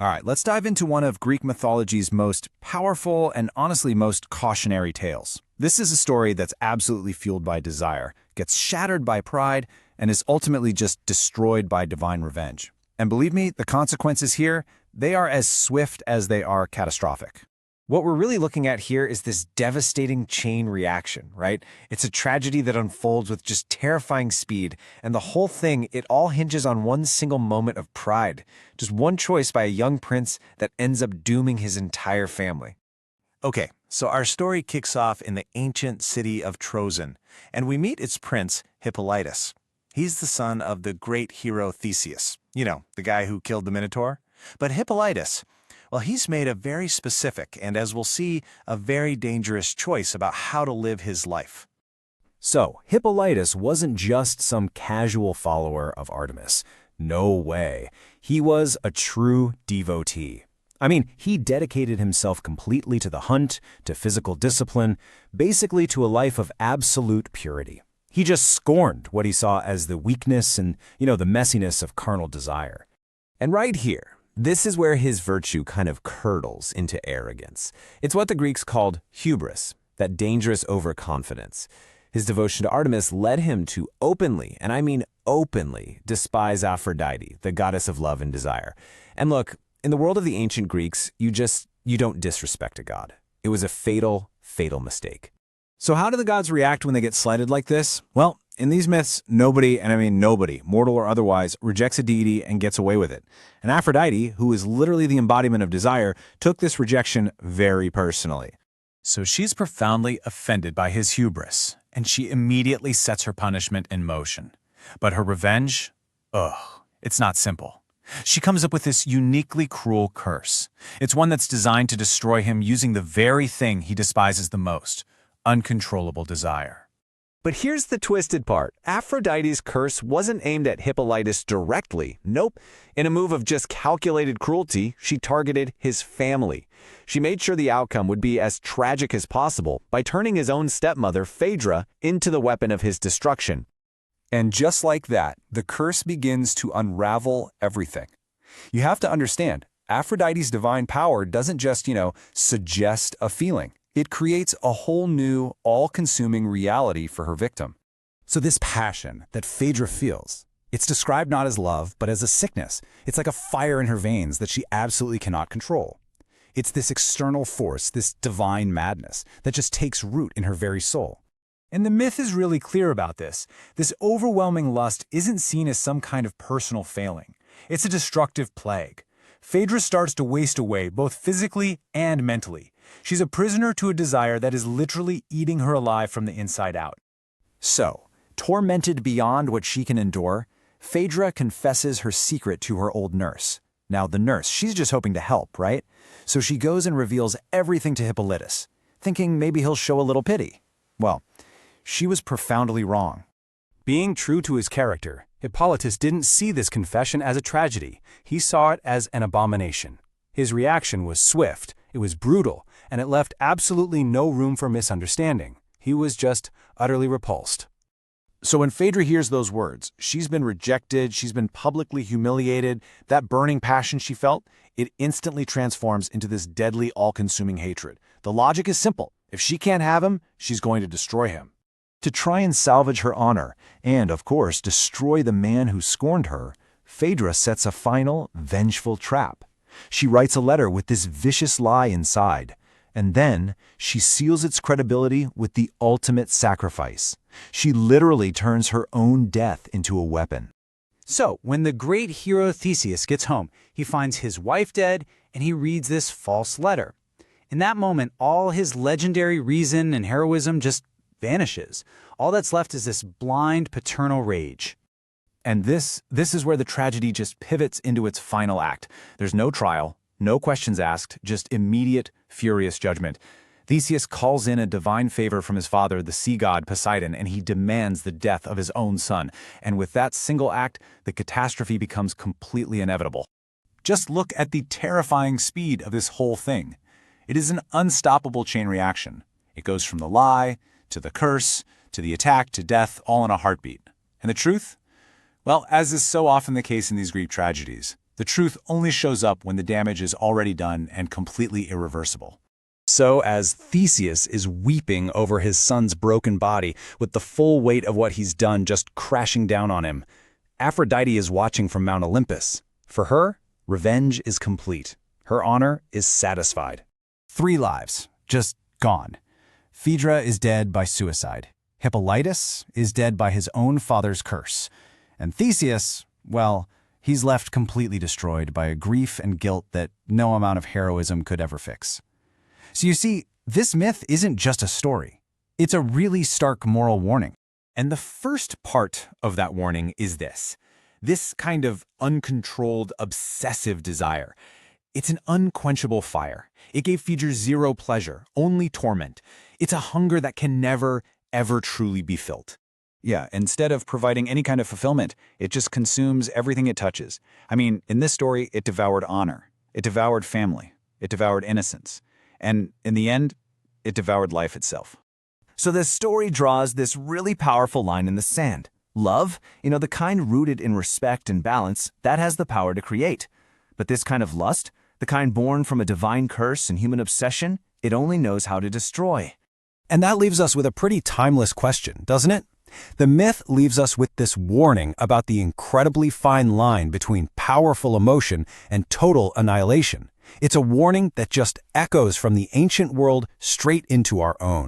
All right, let's dive into one of Greek mythology's most powerful and honestly most cautionary tales. This is a story that's absolutely fueled by desire, gets shattered by pride, and is ultimately just destroyed by divine revenge. And believe me, the consequences here, they are as swift as they are catastrophic. What we're really looking at here is this devastating chain reaction, right? It's a tragedy that unfolds with just terrifying speed, and the whole thing, it all hinges on one single moment of pride, just one choice by a young prince that ends up dooming his entire family. Okay, so our story kicks off in the ancient city of Troezen, and we meet its prince, Hippolytus. He's the son of the great hero Theseus, the guy who killed the Minotaur. But Hippolytus, well, he's made a very specific and, as we'll see, a very dangerous choice about how to live his life. So, Hippolytus wasn't just some casual follower of Artemis. No way. He was a true devotee. I mean, he dedicated himself completely to the hunt, to physical discipline, basically to a life of absolute purity. He just scorned what he saw as the weakness and, the messiness of carnal desire. And right here, this is where his virtue kind of curdles into arrogance. It's what the Greeks called hubris, that dangerous overconfidence. His devotion to Artemis led him to openly, and I mean openly, despise Aphrodite, the goddess of love and desire. And look, in the world of the ancient Greeks, you don't disrespect a god. It was a fatal, fatal mistake. So how do the gods react when they get slighted like this? Well, in these myths, nobody, and I mean nobody, mortal or otherwise, rejects a deity and gets away with it. And Aphrodite, who is literally the embodiment of desire, took this rejection very personally. So she's profoundly offended by his hubris, and she immediately sets her punishment in motion. But her revenge? It's not simple. She comes up with this uniquely cruel curse. It's one that's designed to destroy him using the very thing he despises the most, uncontrollable desire. But here's the twisted part. Aphrodite's curse wasn't aimed at Hippolytus directly. Nope. In a move of just calculated cruelty, she targeted his family. She made sure the outcome would be as tragic as possible by turning his own stepmother, Phaedra, into the weapon of his destruction. And just like that, the curse begins to unravel everything. You have to understand, Aphrodite's divine power doesn't just, suggest a feeling. It creates a whole new, all-consuming reality for her victim. So this passion that Phaedra feels, it's described not as love, but as a sickness. It's like a fire in her veins that she absolutely cannot control. It's this external force, this divine madness, that just takes root in her very soul. And the myth is really clear about this. This overwhelming lust isn't seen as some kind of personal failing. It's a destructive plague. Phaedra starts to waste away, both physically and mentally. She's a prisoner to a desire that is literally eating her alive from the inside out. So, tormented beyond what she can endure, Phaedra confesses her secret to her old nurse. Now, the nurse, she's just hoping to help, right? So she goes and reveals everything to Hippolytus, thinking maybe he'll show a little pity. Well, she was profoundly wrong. Being true to his character, Hippolytus didn't see this confession as a tragedy. He saw it as an abomination. His reaction was swift, it was brutal, and it left absolutely no room for misunderstanding. He was just utterly repulsed. So when Phaedra hears those words, she's been rejected, she's been publicly humiliated, that burning passion she felt, it instantly transforms into this deadly, all-consuming hatred. The logic is simple. If she can't have him, she's going to destroy him. To try and salvage her honor, and, of course, destroy the man who scorned her, Phaedra sets a final, vengeful trap. She writes a letter with this vicious lie inside, and then she seals its credibility with the ultimate sacrifice. She literally turns her own death into a weapon. So, when the great hero Theseus gets home, he finds his wife dead, and he reads this false letter. In that moment, all his legendary reason and heroism just vanishes. All that's left is this blind paternal rage. And this is where the tragedy just pivots into its final act. There's no trial, no questions asked, just immediate, furious judgment. Theseus calls in a divine favor from his father, the sea god Poseidon, and he demands the death of his own son. And with that single act, the catastrophe becomes completely inevitable. Just look at the terrifying speed of this whole thing. It is an unstoppable chain reaction. It goes from the lie, to the curse, to the attack, to death, all in a heartbeat. And the truth? Well, as is so often the case in these Greek tragedies, The truth only shows up when the damage is already done and completely irreversible. So as Theseus is weeping over his son's broken body, with the full weight of what he's done just crashing down on him, Aphrodite is watching from Mount Olympus. For her, revenge is complete. Her honor is satisfied. 3 lives, just gone. Phaedra is dead by suicide. Hippolytus is dead by his own father's curse. And Theseus, well, he's left completely destroyed by a grief and guilt that no amount of heroism could ever fix. So you see, this myth isn't just a story. It's a really stark moral warning. And the first part of that warning is this kind of uncontrolled, obsessive desire. It's an unquenchable fire. It gave Phaedra zero pleasure, only torment. It's a hunger that can never, ever truly be filled. Yeah, instead of providing any kind of fulfillment, it just consumes everything it touches. I mean, in this story, it devoured honor. It devoured family. It devoured innocence. And in the end, it devoured life itself. So this story draws this really powerful line in the sand. Love, the kind rooted in respect and balance, that has the power to create. But this kind of lust, the kind born from a divine curse and human obsession, it only knows how to destroy. And that leaves us with a pretty timeless question, doesn't it? The myth leaves us with this warning about the incredibly fine line between powerful emotion and total annihilation. It's a warning that just echoes from the ancient world straight into our own.